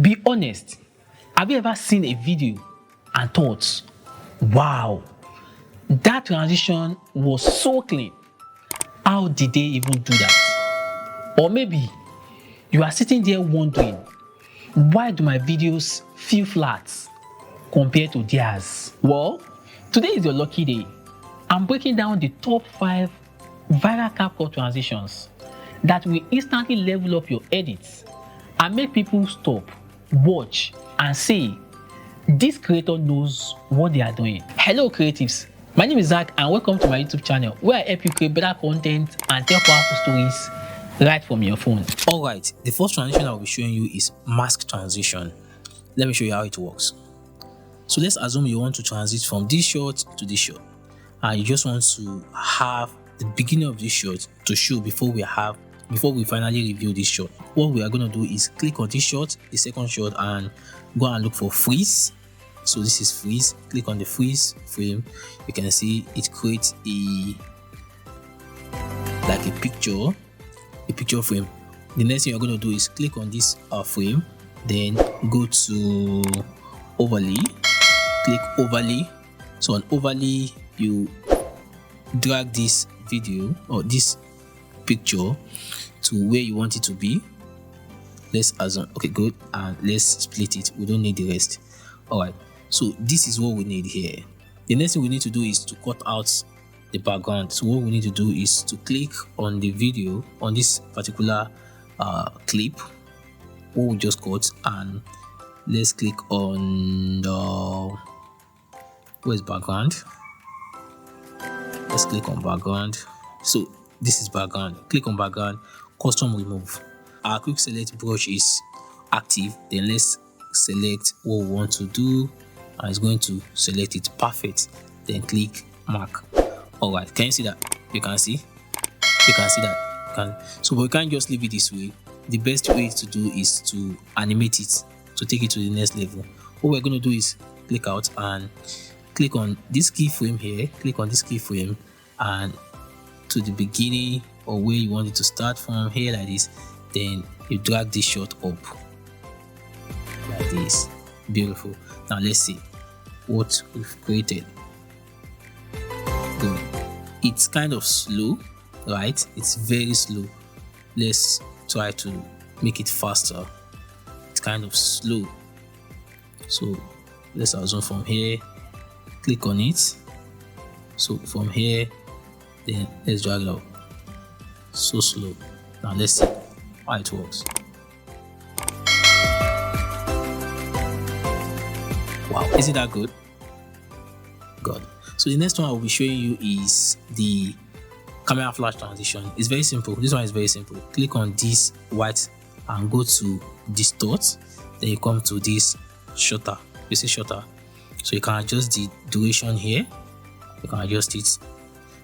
Be honest. Have you ever seen a video and thought, wow, that transition was so clean? How did they even do that? Or maybe you are sitting there wondering, why do my videos feel flat compared to theirs? Well, today is your lucky day. I'm breaking down the top 5 viral CapCut transitions that will instantly level up your edits and make people stop, watch, and say, this creator knows what they are doing. Hello creatives, my name is Zach and welcome to my YouTube channel where I help you create better content and tell powerful stories right from your phone. Alright, the first transition I'll be showing you is mask transition. Let me show you how it works. So let's assume you want to transit from this shot to this shot, and you just want to have the beginning of this shot to show before we finally review this shot. What we are going to do is click on this shot, the second shot, and go and look for freeze. So this is freeze. Click on the freeze frame. You can see it creates a picture frame. The next thing you're going to do is click on this frame, then go to overlay, click overlay. So on overlay, you drag this video or this picture to where you want it to be. Let's assume, okay, good, and let's split it. We don't need the rest. All right, so this is what we need here. The next thing we need to do is to cut out the background. So what we need to do is to click on the video on this particular clip, what we just cut, and let's click on the where's background. Let's click on background. So this is background. Click on background, custom remove. Our quick select brush is active. Then let's select what we want to do, and it's going to select it. Perfect. Then click mark. All right, can you see that? You can see that. So we can't just leave it this way. The best way to do is to animate it, to take it to the next level. What we're going to do is click out and click on this keyframe here. Click on this keyframe and to the beginning or where you want it to start from, here like this. Then you drag this shot up like this. Beautiful. Now let's see what we've created. Good. It's kind of slow, right? It's very slow. Let's try to make it faster. It's kind of slow. So let's assume from here, click on it. So from here, then let's drag it up. So slow. Now let's see how it works. Wow, isn't that good? Good. So the next one I will be showing you is the camera flash transition. It's very simple. This one is very simple. Click on this white and go to distort. Then you come to this shutter. You see shutter. So you can adjust the duration here. You can adjust it.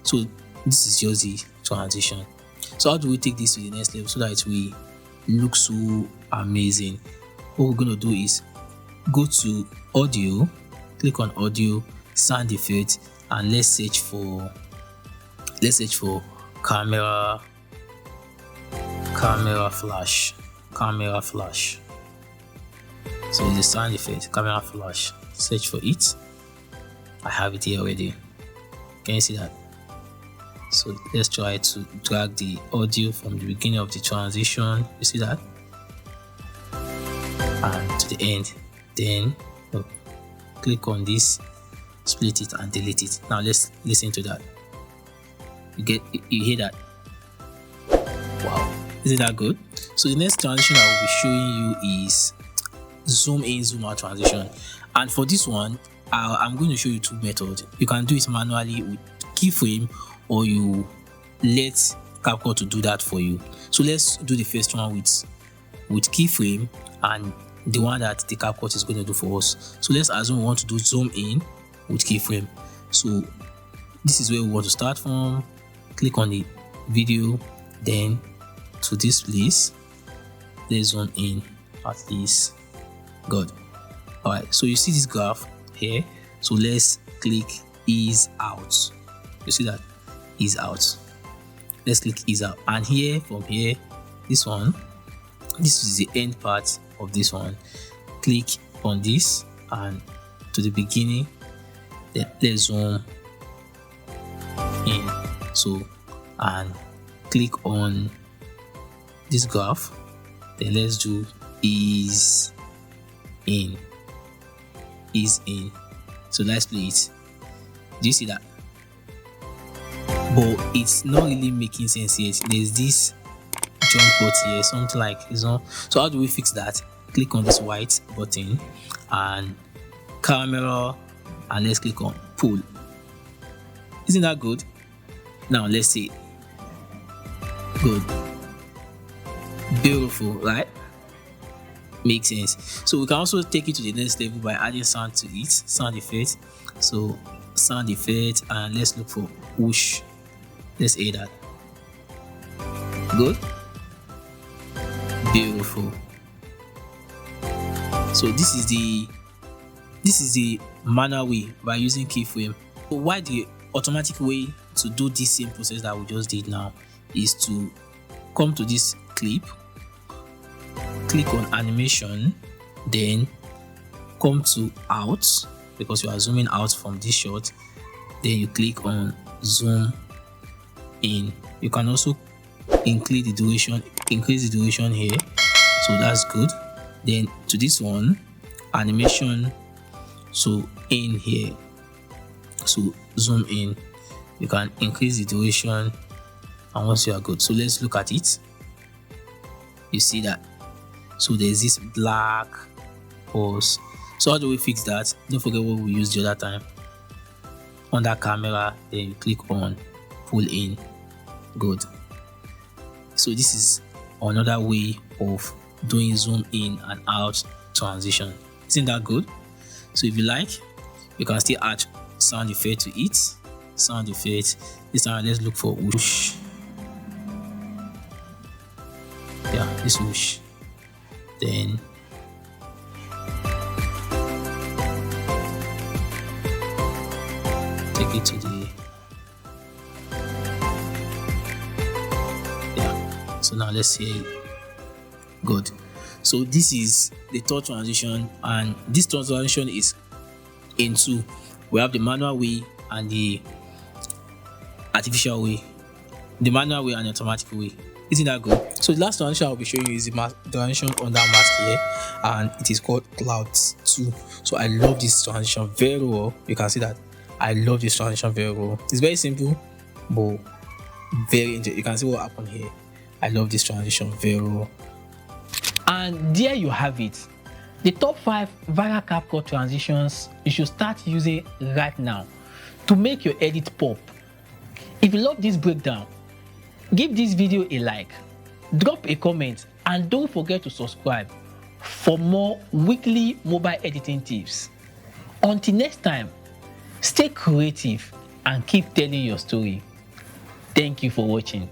So this is just the transition. So how do we take this to the next level so that it will look so amazing? What we're going to do is go to audio, click on audio, sound effect, and let's search for camera flash. So the sound effect, camera flash. Search for it. I have it here already. Can you see that? So let's try to drag the audio from the beginning of the transition. You see that? And to the end. Then click on this, split it and delete it. Now let's listen to that. You hear that? Wow, isn't that good? So the next transition I will be showing you is zoom in, zoom out transition. And for this one, I'm going to show you two methods. You can do it manually with keyframe, or you let CapCut to do that for you. So let's do the first one with keyframe, and the one that the CapCut is going to do for us. So let's assume we want to do zoom in with keyframe. So this is where we want to start from. Click on the video, then to this place, let's zoom in at this. Good. All right, so you see this graph here. So let's click ease out. You see that? Ease out. Let's click ease out, and here, from here, this one, this is the end part of this one. Click on this and to the beginning, then let's zoom in. So, and click on this graph, then let's do ease in. So let's play it. Do you see that? But it's not really making sense yet. There's this jump cut here, something like it's not. So how do we fix that? Click on this white button and camera, and let's click on pull. Isn't that good? Now let's see. Good. Beautiful, right? Makes sense. So we can also take it to the next level by adding sound to it, sound effect. So sound effect, and let's look for whoosh. Let's add that. Good. Beautiful. So this is the manual way by using keyframe. So why the automatic way to do this same process that we just did now is to come to this clip, click on animation, then come to out, because you are zooming out from this shot, then you click on zoom in. You can also increase the duration here, so that's good. Then to this one, animation, so in here, so zoom in, you can increase the duration, and once you are good, so let's look at it. You see that, so there's this black pause. So how do we fix that? Don't forget what we used the other time. On that camera, then you click on pull in. Good. So this is another way of doing zoom in and out transition. Isn't that good? So if you like, you can still add sound effect to it. Sound effect. This time let's look for whoosh. Yeah, this whoosh. Then take it to the, yeah. So now let's see. Good. So this is the third transition, and this transition is in two. We have the manual way and the artificial way. The manual way and the automatic way. Isn't that good? So the last transition I'll be showing you is the transition on that mask here, and it is called Clouds 2. So I love this transition very well. You can see that I love this transition very well. It's very simple, but very interesting. You can see what happened here. I love this transition very well. And there you have it, the top 5 viral CapCut transitions you should start using right now to make your edit pop. If you love this breakdown, give this video a like, drop a comment, and don't forget to subscribe for more weekly mobile editing tips. Until next time, stay creative and keep telling your story. Thank you for watching.